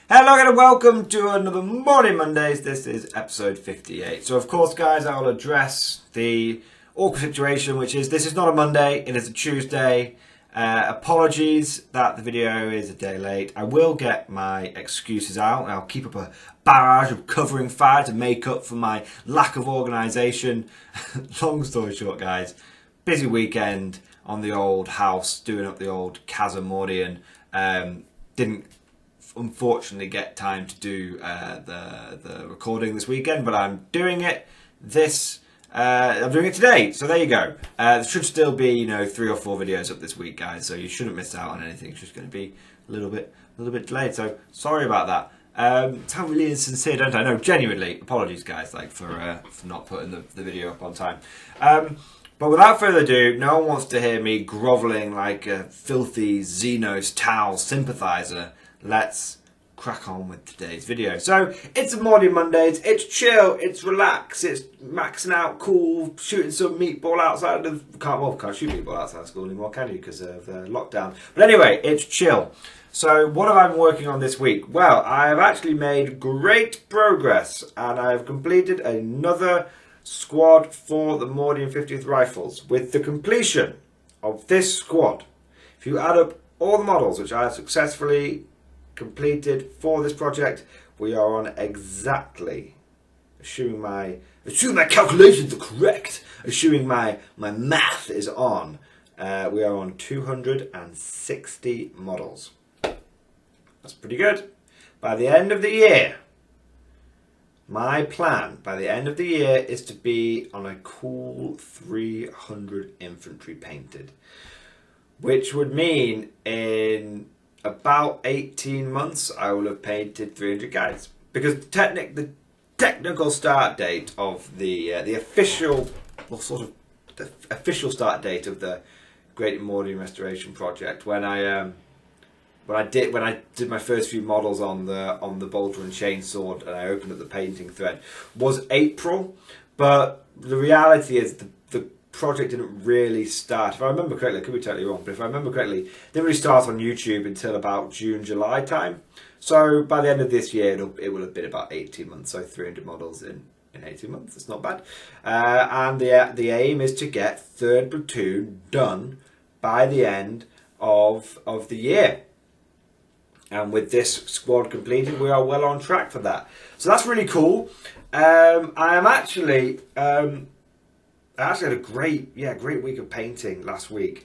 Hello and welcome to another Morning Mondays. This is episode 58. So of course guys, I will address the awkward situation, which is this is not a Monday, it is a Tuesday. Apologies that the video is a day late. I will get my excuses out and I'll keep up a barrage of covering fire to make up for my lack of organisation. Long story short guys, busy weekend on the old house, doing up the old Casa Mordian. Didn't unfortunately get time to do the recording this weekend, but I'm doing it I'm doing it today, so there you go. There should still be 3 or 4 videos up this week guys, so you shouldn't miss out on anything. It's just going to be a little bit delayed, so sorry about that. Sound really insincere, don't I? No, genuinely apologies guys, for not putting the video up on time. But without further ado, no one wants to hear me grovelling like a filthy Xenos Tau sympathiser. Let's crack on with today's video. So, it's a Mordian Mondays, it's chill, it's relax, it's maxing out, cool, shooting some meatball outside of... Can't shoot meatball outside of school anymore, can you? Because of lockdown. But anyway, it's chill. So, what have I been working on this week? Well, I have actually made great progress, and I have completed another squad for the Mordian 50th Rifles. With the completion of this squad, if you add up all the models which I have successfully completed for this project, we are on exactly, assuming my calculations are correct, assuming my math is on, we are on 260 models. That's pretty good. By the end of the year, my plan by the end of the year is to be on a cool 300 infantry painted, which would mean in about 18 months I will have painted 300 guys, because the technical start date of the official, the official start date of the Great Mordian Restoration project, when I did my first few models on the bolter and chainsword and I opened up the painting thread, was April. But the reality is the project didn't really start, if I remember correctly, I could be totally wrong, but if I remember correctly, it didn't really start on YouTube until about June, July time. So by the end of this year, it will have been about 18 months, so 300 models in 18 months, it's not bad. And the aim is to get 3rd Platoon done by the end of the year. And with this squad completed, we are well on track for that. So that's really cool. I actually had a great week of painting last week.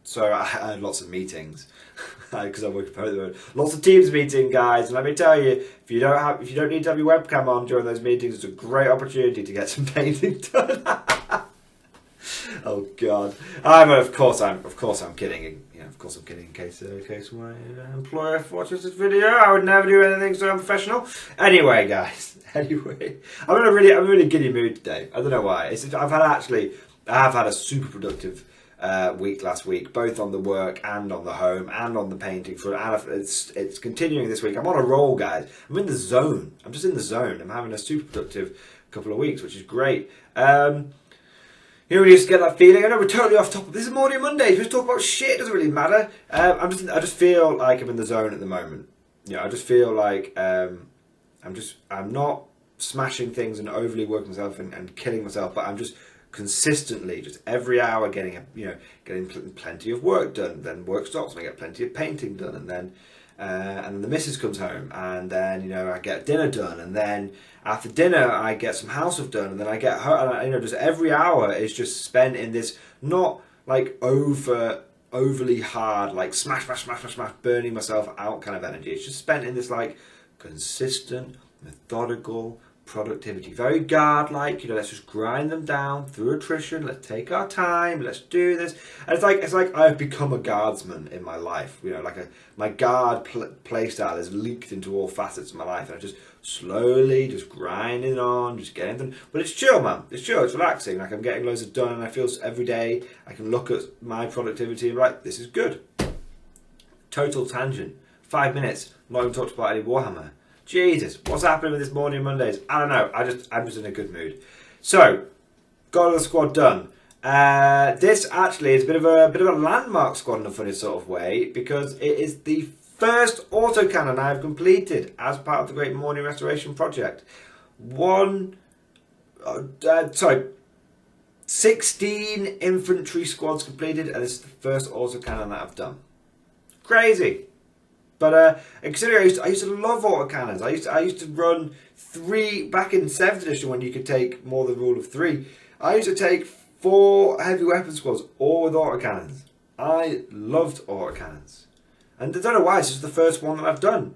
So I had lots of meetings because I work at home. Lots of Teams meeting, guys. And let me tell you, if you don't need to have your webcam on during those meetings, it's a great opportunity to get some painting done. Oh God! Of course I'm kidding. Of course I'm kidding. In case my employer watches this video, I would never do anything so unprofessional. Anyway, guys. Anyway, I'm in a really giddy mood today. I don't know why. I have had a super productive week last week, both on the work and on the home and on the painting front. And it's continuing this week. I'm on a roll, guys. I'm in the zone. I'm just in the zone. I'm having a super productive couple of weeks, which is great. When you just get that feeling. I know we're totally off topic. This is Mordian Monday. Just talk about shit. It doesn't really matter. I just feel like I'm in the zone at the moment. I just feel like I'm not smashing things and overly working myself and killing myself, but I'm just consistently, just every hour, getting plenty of work done. Then work stops, and I get plenty of painting done, and then the missus comes home, and then I get dinner done, and then after dinner I get some house stuff done, and then I get home, and just every hour is just spent in this, not like overly hard, like smash, burning myself out kind of energy. It's just spent in this like consistent, methodical productivity, very guard-like. Let's just grind them down through attrition. Let's take our time. Let's do this. And it's like I've become a guardsman in my life. My guard play style has leaked into all facets of my life, and I just slowly just grinding on, just getting them. But it's chill, man. It's chill. It's relaxing. Like I'm getting loads of done, and I feel every day I can look at my productivity and be like, this is good. Total tangent. 5 minutes. Not even talked about any Warhammer. Jesus, what's happening with this Mordian Mondays? I don't know. I'm just in a good mood. So, got the squad done. This actually is a bit of a landmark squad in a funny sort of way, because it is the first autocannon I have completed as part of the Great Mordian Restoration Project. 16 infantry squads completed, and this is the first autocannon that I've done. Crazy. But considering I used to love autocannons. I used to run 3 back in 7th edition when you could take more than the rule of 3. I used to take 4 heavy weapon squads, all with autocannons. I loved autocannons. And I don't know why, this is the first one that I've done.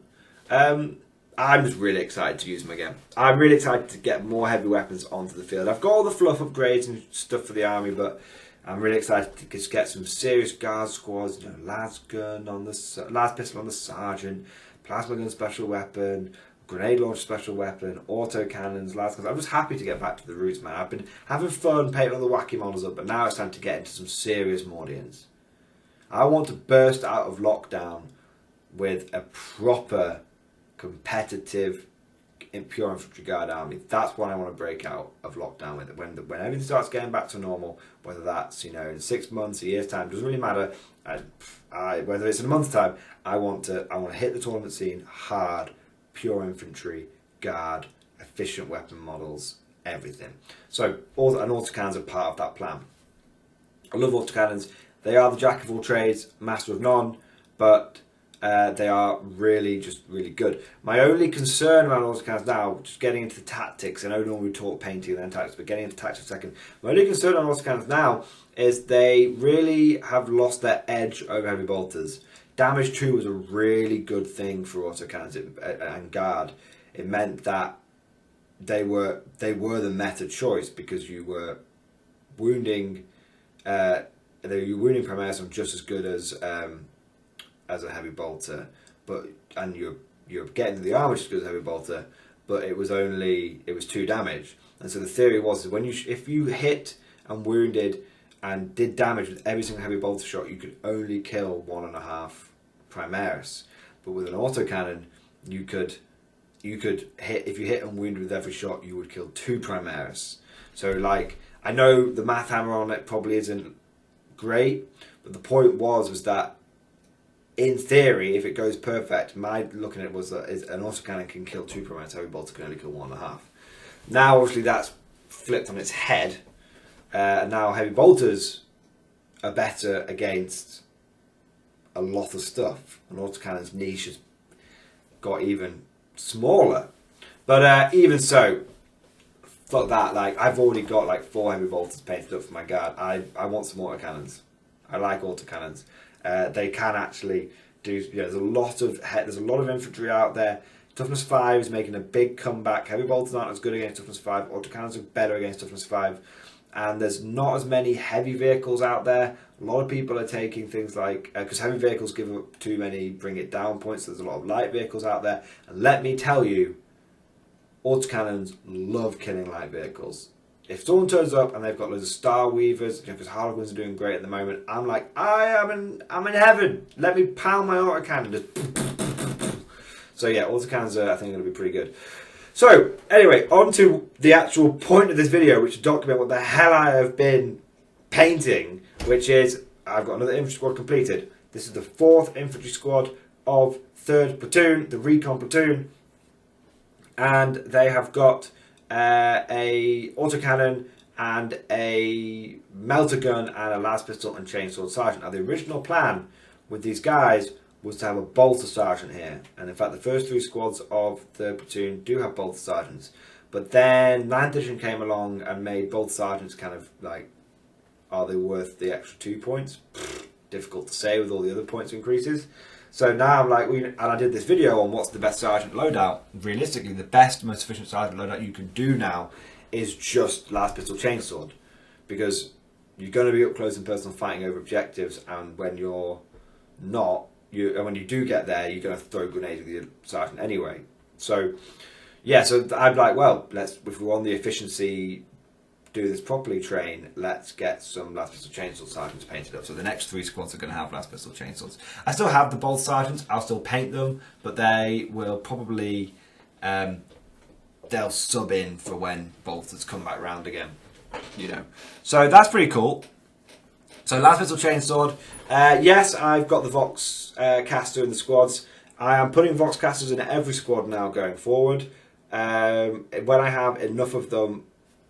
I'm just really excited to use them again. I'm really excited to get more heavy weapons onto the field. I've got all the fluff upgrades and stuff for the army, but I'm really excited to just get some serious guard squads. You know, las gun on the las pistol on the sergeant, plasma gun special weapon, grenade launch special weapon, auto cannons, las guns. I'm just happy to get back to the roots, man. I've been having fun painting all the wacky models up, but now it's time to get into some serious Mordians. I want to burst out of lockdown with a proper competitive pure infantry guard army. That's what I want to break out of lockdown with. When everything starts getting back to normal, whether that's in 6 months, a year's time, doesn't really matter. Whether it's in a month's time, I want to hit the tournament scene hard, pure infantry guard, efficient weapon models, everything. So autocannons are part of that plan. I love autocannons. They are the jack of all trades, master of none, but they are really good. My only concern around autocannons now, just getting into the tactics, I know normally we talk painting and then tactics, but getting into tactics for a second. My only concern on autocannons now is they really have lost their edge over heavy bolters. Damage 2 was a really good thing for autocannons and guard. It meant that they were the meta choice because you were wounding primaris on just as good as a heavy bolter, and you're getting the armor just as good as a heavy bolter, but it was 2 damage. And so the theory was that if you hit and wounded and did damage with every single heavy bolter shot, you could only kill 1.5 primaris. But with an autocannon, you could hit, if you hit and wounded with every shot, you would kill 2 primaris. So I know the math hammer on it probably isn't great, but the point was that in theory, if it goes perfect, my looking at it was that an autocannon can kill 2 primaris, heavy bolter can only kill 1.5. Now obviously that's flipped on its head. Now heavy bolters are better against a lot of stuff. An autocannon's niche has got even smaller. But even so, fuck that. I've already got 4 heavy bolters painted up for my guard. I want some autocannons. I like autocannons. They can actually do. There's a lot of infantry out there. Toughness 5 is making a big comeback. Heavy bolters aren't as good against toughness 5. Autocannons are better against toughness 5. And there's not as many heavy vehicles out there. A lot of people are taking things because heavy vehicles give up too many bring it down points. So there's a lot of light vehicles out there. And let me tell you, autocannons love killing light vehicles. If someone turns up and they've got loads of Star Weavers, because Harlequins are doing great at the moment, I'm like, I'm in heaven. Let me pound my autocannon. Just so yeah, autocannons I think are going to be pretty good. So anyway, on to the actual point of this video, which is to document what the hell I have been painting, which is I've got another infantry squad completed. This is the 4th infantry squad of 3rd Platoon, the Recon Platoon, and they have got a autocannon and a melter gun and a las pistol and chainsword sergeant. Now the original plan with these guys was to have a bolter sergeant here, and in fact the first 3 squads of the platoon do have bolter sergeants, but then 9th edition came along and made bolter sergeants kind of are they worth the extra 2 points? Difficult to say with all the other points increases. So now I'm and I did this video on what's the best sergeant loadout. Realistically, the best, most efficient sergeant loadout you can do now is just las pistol chainsword, because you're going to be up close and personal fighting over objectives, and when you're not, when you do get there, you're going to throw grenades with your sergeant anyway. So yeah, so I'm well, if we're on the efficiency, do this properly train, let's get some las pistol chainsword sergeants painted up. So the next 3 squads are going to have las pistol chainswords. I still have the bolt sergeants, I'll still paint them, but they will probably they'll sub in for when bolters come back round again, So that's pretty cool. So las pistol chainsword, yes, I've got the Vox caster in the squads. I am putting Voxcasters in every squad now going forward. When I have enough of them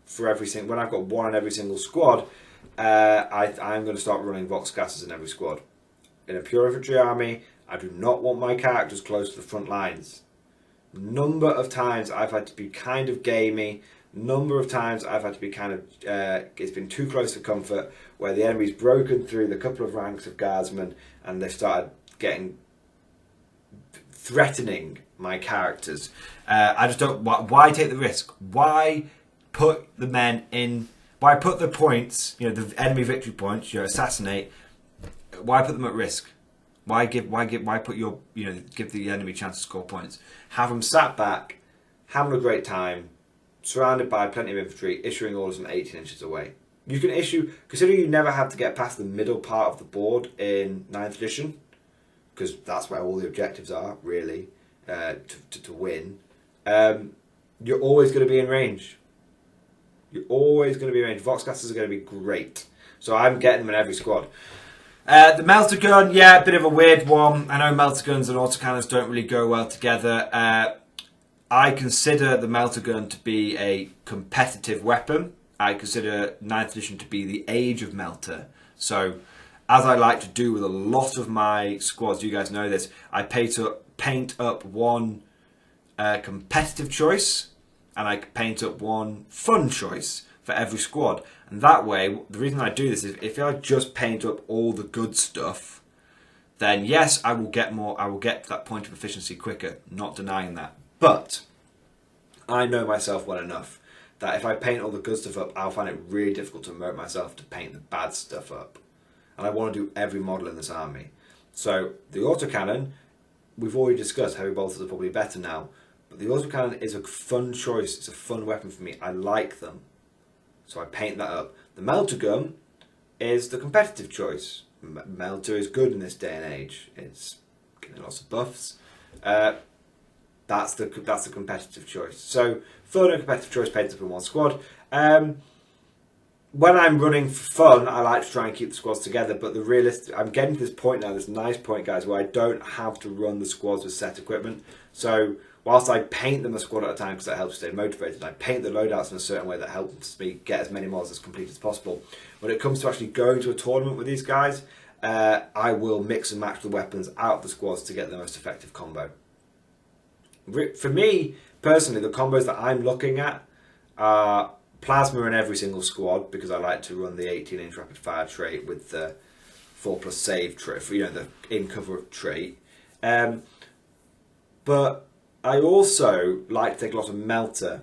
for every single, when I've got one in every single squad, I'm going to start running Voxcasters in every squad. In a pure infantry army, I do not want my characters close to the front lines. Number of times I've had to be kind of gamey. Number of times I've had to be kind of, it's been too close for comfort, where the enemy's broken through the couple of ranks of guardsmen and they've started threatening my characters. I just don't, why take the risk? Why put the men in, why put the points, the enemy victory points, assassinate, why put them at risk? Why put your, give the enemy a chance to score points? Have them sat back, having a great time, surrounded by plenty of infantry, issuing orders from 18 inches away. You can issue, considering you never have to get past the middle part of the board in 9th edition, because that's where all the objectives are, really, to win, you're always going to be in range. You're always going to be in range. Voxcasters are going to be great. So I'm getting them in every squad. The melter gun, yeah, a bit of a weird one. I know melter guns and autocannons don't really go well together. I consider the melter gun to be a competitive weapon. I consider 9th edition to be the age of melter. So, as I like to do with a lot of my squads, you guys know this, I paint up one competitive choice and I paint up one fun choice for every squad. And that way, the reason I do this is if I just paint up all the good stuff, then yes, I will get that point of efficiency quicker, not denying that. But I know myself well enough that if I paint all the good stuff up, I'll find it really difficult to promote myself to paint the bad stuff up. And I want to do every model in this army. So the autocannon, we've already discussed heavy bolters are probably better now, but the autocannon is a fun choice. It's a fun weapon for me. I like them. So I paint that up. The melter gun is the competitive choice. Melter is good in this day and age. It's getting lots of buffs. That's the competitive choice. So fun and competitive choice painted up in one squad. When I'm running for fun, I like to try and keep the squads together. But I'm getting to this point now, this nice point, guys, where I don't have to run the squads with set equipment. So whilst I paint them a squad at a time because that helps stay motivated, I paint the loadouts in a certain way that helps me get as many mods as complete as possible. When it comes to actually going to a tournament with these guys, I will mix and match the weapons out of the squads to get the most effective combo. For me, personally, the combos that I'm looking at are plasma in every single squad, because I like to run the 18-inch rapid fire trait with the 4+ save trait, the in cover trait. But I also like to take a lot of melter,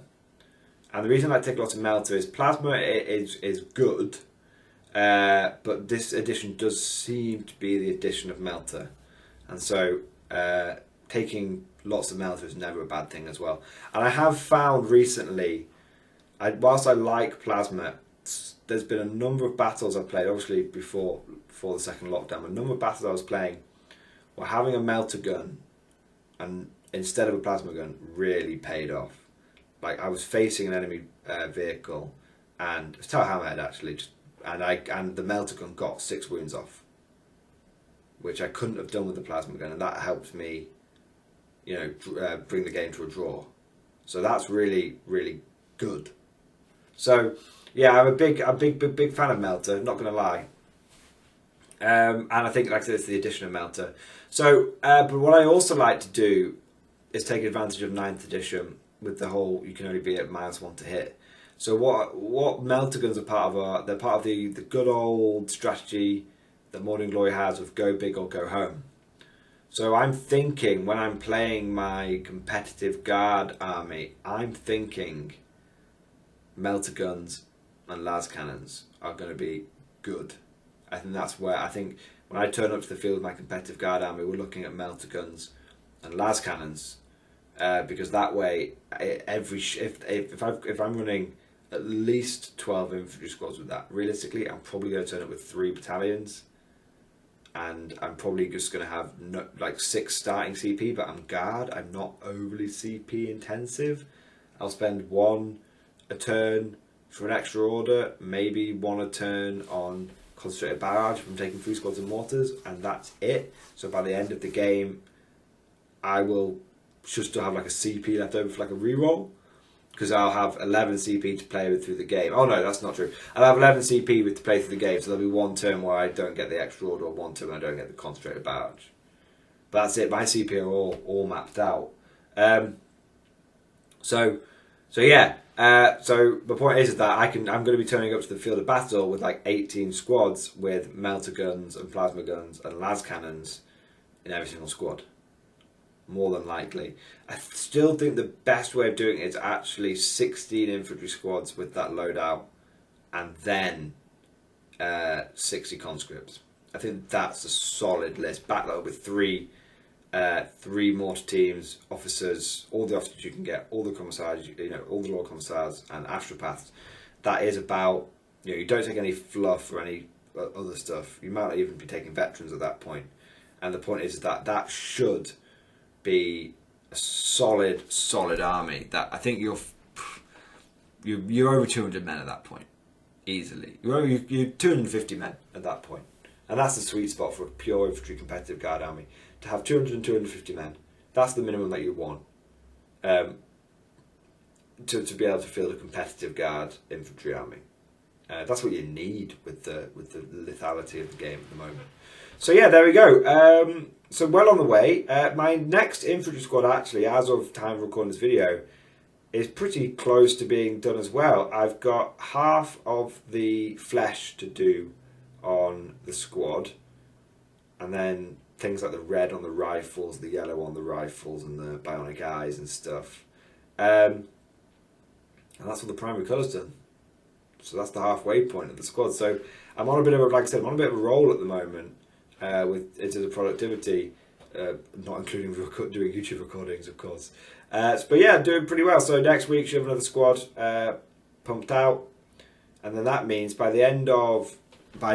and the reason I take a lot of melter is plasma is good, but this edition does seem to be the addition of melter, and so taking lots of melter is never a bad thing as well. And I have found recently, whilst I like plasma, there's been a number of battles I've played, obviously before the second lockdown, a number of battles I was playing where having a melter gun and instead of a plasma gun really paid off. Like, I was facing an enemy vehicle, and it was Tower Hammerhead actually, and the melter gun got 6 wounds off, which I couldn't have done with the plasma gun, and that helped me, bring the game to a draw. So that's really, really good. So yeah, I'm a big fan of melter, not gonna lie. And I think, like I said, it's the addition of melter. So, but what I also like to do is take advantage of 9th edition with the whole, you can only be at -1 to hit. So what melter guns are part of they're part of the good old strategy that Mordian Glory has of go big or go home. So I'm thinking, when I'm playing my competitive guard army, I'm thinking melter guns and las cannons are going to be good. I think that's where, when I turn up to the field with my competitive guard army, we're looking at melter guns and las cannons, because that way, if I'm running at least 12 infantry squads with that, realistically, I'm probably going to turn up with 3 battalions, and I'm probably just going to have 6 starting CP, but I'm guard. I'm not overly CP intensive. I'll spend 1 a turn for an extra order, maybe 1 a turn on concentrated barrage from taking 3 squads of mortars, and that's it. So by the end of the game, I will should still have like a CP left over for like a reroll, because I'll have 11 CP to play with through the game. Oh no, that's not true. I'll have 11 CP to play through the game, so there'll be one turn where I don't get the extra order, or one turn where I don't get the concentrated barrage. But that's it. My CP are all mapped out. So yeah. So the point is that I'm going to be turning up to the field of battle with like 18 squads with melter guns and plasma guns and las cannons in every single squad. More than likely. I still think the best way of doing it is actually 16 infantry squads with that loadout, and then 60 conscripts. I think that's a solid list. Back that up with three mortar teams, officers, all the officers you can get, all the commissars, all the Lord Commissars and astropaths. That is about, you don't take any fluff or any other stuff. You might not even be taking veterans at that point. And the point is that that should be a solid army. That I think you're over 200 men at that point, easily. You're 250 men at that point, and that's the sweet spot for a pure infantry competitive guard army. To have 200 and 250 men, that's the minimum that you want to be able to field a competitive guard infantry army. That's what you need with the lethality of the game at the moment. So yeah, there we go. So well on the way. My next infantry squad, actually, as of time of recording this video, is pretty close to being done as well. I've got half of the flesh to do on the squad, and then things like the red on the rifles, the yellow on the rifles, and the bionic eyes and stuff. And that's what the primary colour's done. So that's the halfway point of the squad. So I'm on a bit of a, like I said, I'm on a bit of a roll at the moment. Into the productivity, not including doing YouTube recordings, of course. But yeah, doing pretty well. So next week should have another squad pumped out, and then that means by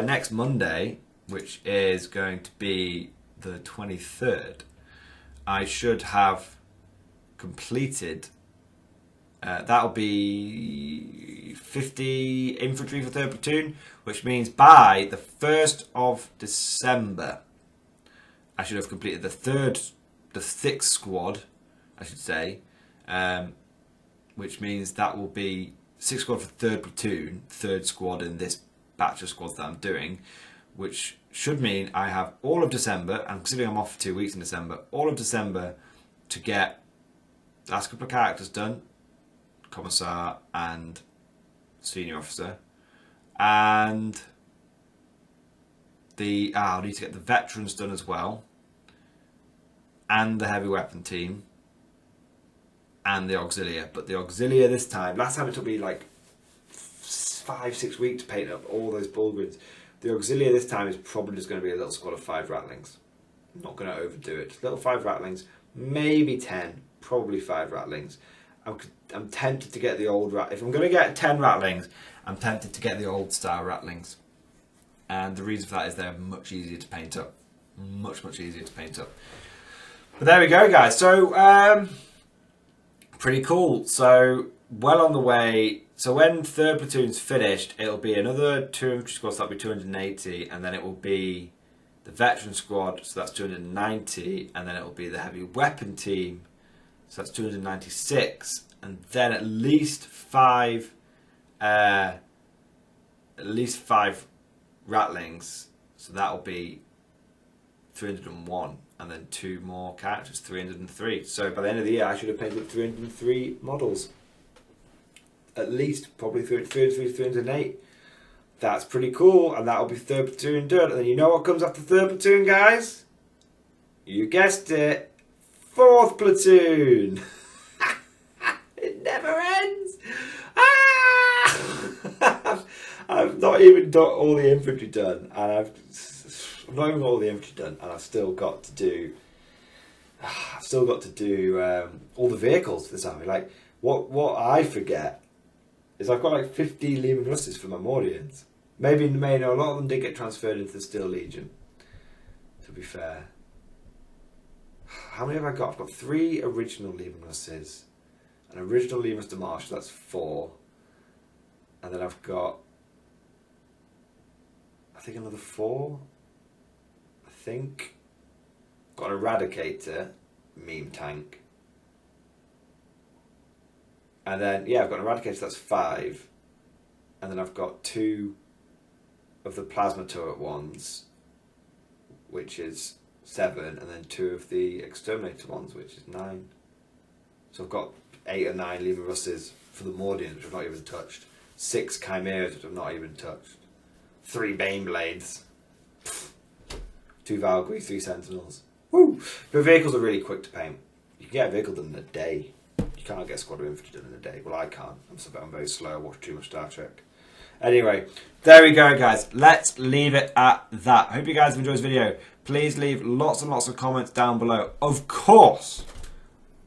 next Monday, which is going to be the 23rd, I should have completed. That'll be 50 infantry for 3rd platoon, which means by the 1st of December, I should have completed the 6th squad, I should say, which means that will be 6th squad for 3rd platoon, 3rd squad in this batch of squads that I'm doing, which should mean I have all of December, and considering I'm off for 2 weeks in December, all of December to get the last couple of characters done, Commissar and Senior Officer, and I'll need to get the veterans done as well, and the heavy weapon team, and the auxilia. But the auxilia this time, last time it took me like 5-6 weeks to paint up all those bullgrids. The auxilia this time is probably just going to be a little squad of 5 rattlings. I'm not going to overdo it. Little 5 rattlings, maybe 10, probably 5 rattlings. I'm tempted to get the old if I'm going to get 10 rattlings, I'm tempted to get the old style rattlings, and the reason for that is they're much easier to paint up, much easier to paint up. But there we go, guys. So pretty cool. So well on the way. So when 3rd platoon's finished, it'll be another 2 infantry squads, that'll be 280, and then it will be the veteran squad, so that's 290, and then it will be the heavy weapon team. So that's 296, and then at least five rattlings. So that'll be 301, and then 2 more characters, 303. So by the end of the year, I should have painted 303 models. At least, probably 308. That's pretty cool, and that'll be 3rd platoon done. And then you know what comes after 3rd platoon, guys? You guessed it. 4th platoon. It never ends. I've not even got all the infantry done, and I've still got to do. All the vehicles for this army. Like what I forget is I've got like 50 Leman Russes for my Mordians. Maybe a lot of them did get transferred into the Steel Legion, to be fair. How many have I got? I've got 3 original Leman Russes, an original Leman de Marche, that's 4, and then I've got, I think, another 4. Got an Eradicator, meme tank. And then, yeah, I've got an Eradicator, so that's 5. And then I've got 2 of the plasma turret ones, which is 7, and then 2 of the exterminator ones, which is 9. So I've got 8 or 9 Lima Russes for the Mordians, which I've not even touched. 6 Chimeras, which I've not even touched. 3 Baneblades. 2 Valkyries, 3 Sentinels. Woo! But vehicles are really quick to paint. You can get a vehicle done in a day. You can't get a squad of infantry done in a day. Well, I can't. I'm very slow. I watch too much Star Trek. Anyway, there we go, guys. Let's leave it at that. I hope you guys have enjoyed this video. Please leave lots and lots of comments down below. Of course,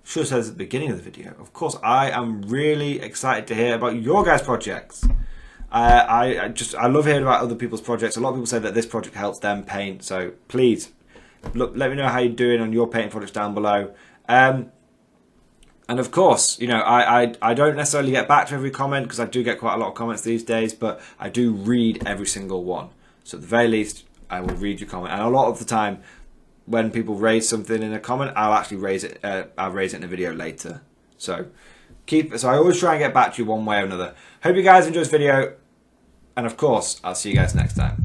should have said this at the beginning of the video. Of course, I am really excited to hear about your guys' projects. I love hearing about other people's projects. A lot of people say that this project helps them paint. So please, let me know how you're doing on your painting projects down below. And of course, you know, I don't necessarily get back to every comment because I do get quite a lot of comments these days, but I do read every single one. So at the very least, I will read your comment. And a lot of the time, when people raise something in a comment, I'll actually raise it. I'll raise it in a video later. So I always try and get back to you one way or another. Hope you guys enjoyed this video, and of course, I'll see you guys next time.